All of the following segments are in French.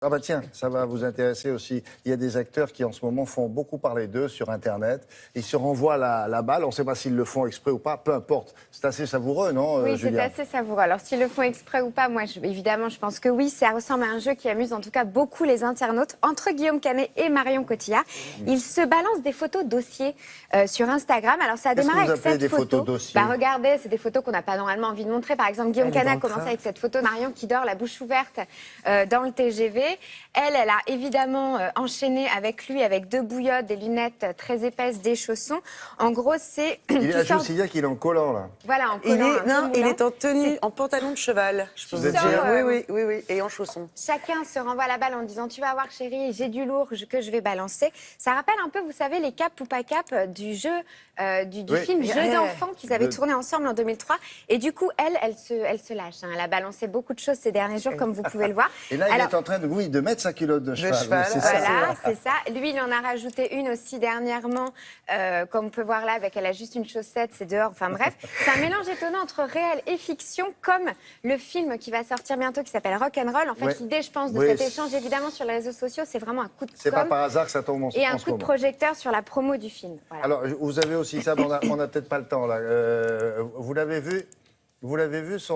Ah bah tiens, ça va vous intéresser aussi. Il y a des acteurs qui en ce moment font beaucoup parler d'eux sur Internet. Ils se renvoient la balle, on ne sait pas s'ils le font exprès ou pas, peu importe. C'est assez savoureux, non, Oui, c'est Julia? assez savoureux. Alors, s'ils le font exprès ou pas, moi, évidemment, je pense que oui. Ça ressemble à un jeu qui amuse en tout cas beaucoup les internautes. Entre Guillaume Canet et Marion Cotillard, ils se balancent des photos dossiers sur Instagram. Alors, ça a Qu'est-ce que démarré vous avec appelez cette des photo. photos dossiers? Bah, regardez, c'est des photos qu'on n'a pas normalement envie de montrer. Par exemple, Guillaume Elle est Canet dans a le commencé train. avec cette photo de Marion qui dort la bouche ouverte dans le TGV. Elle a évidemment enchaîné avec lui, avec deux bouillottes, des lunettes très épaisses, des chaussons. En gros, c'est... Je aussi dire qu'il est en collant, là. Voilà, en Il collant un est, peu non, il moulant. est en tenue, en pantalon de cheval. Je peux Vous vous êtes dire. sûr Oui, et en chaussons. Chacun se renvoie la balle en disant « Tu vas voir chérie, j'ai du lourd que je vais balancer ». Ça rappelle un peu, vous savez, les cap ou pas cap du jeu, du Oui. film Jeux d'enfants qu'ils avaient De- tourné ensemble en 2003. Et du coup, elle se lâche. Hein. Elle a balancé beaucoup de choses ces derniers jours, comme vous pouvez le voir. Et là, il Alors, est en train de mettre sa culotte de cheval. cheval, Oui, c'est ça. voilà, c'est ça. Lui, il en a rajouté une aussi dernièrement, comme on peut voir là, avec elle a juste une chaussette, c'est dehors. Enfin bref, c'est un mélange étonnant entre réel et fiction, comme le film qui va sortir bientôt, qui s'appelle Rock'n'Roll. En fait, Ouais. l'idée, je pense, de Oui, cet c'est- échange, évidemment, sur les réseaux sociaux, c'est vraiment un coup de C'est pas com' par hasard que ça tombe et un en ce coup de moment. projecteur sur la promo du film. Voilà. Alors, vous avez aussi ça, mais on a peut-être pas le temps, là. Vous l'avez vu? Vous l'avez vu, sa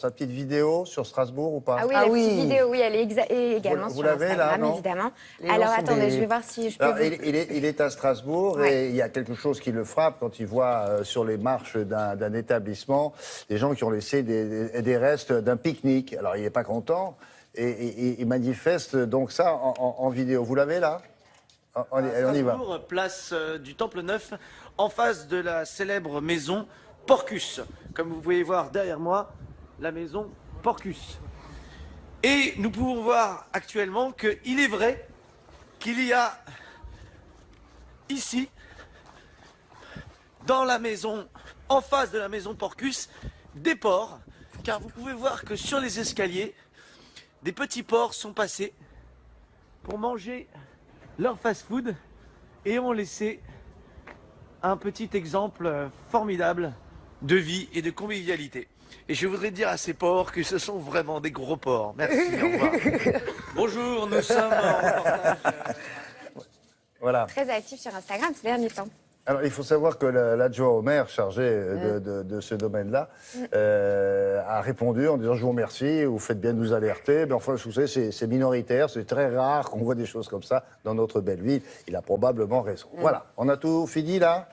petite vidéo sur Strasbourg ou pas? Ah oui, Ah la oui. petite vidéo, oui, elle est et également Vous sur l'avez, là, Instagram, non? évidemment. Les gens Alors sont attendez, des- je vais voir si je peux Alors, vous... il est à Strasbourg Ouais. et il y a quelque chose qui le frappe quand il voit sur les marches d'un établissement des gens qui ont laissé des restes d'un pique-nique. Alors, il n'est pas content et il manifeste donc ça en vidéo. Vous l'avez là? On y va. Strasbourg, place du Temple Neuf, en face de la célèbre maison Porcus. Comme vous pouvez voir derrière moi, la maison Porcus. Et nous pouvons voir actuellement qu'il est vrai qu'il y a ici, dans la maison, en face de la maison Porcus, des porcs. Car vous pouvez voir que sur les escaliers, des petits porcs sont passés pour manger leur fast-food et ont laissé un petit exemple formidable de vie et de convivialité. Et je voudrais dire à ces porcs que ce sont vraiment des gros porcs. Merci, au revoir. Bonjour, nous sommes en reportage. Voilà. Très actif sur Instagram ces derniers temps. Alors, il faut savoir que l'adjoint au maire chargé de ce domaine-là a répondu en disant « Je vous remercie, vous faites bien de nous alerter. » Mais enfin, vous savez, c'est minoritaire, c'est très rare qu'on voit des choses comme ça dans notre belle ville. Il a probablement raison. Voilà, on a tout fini là?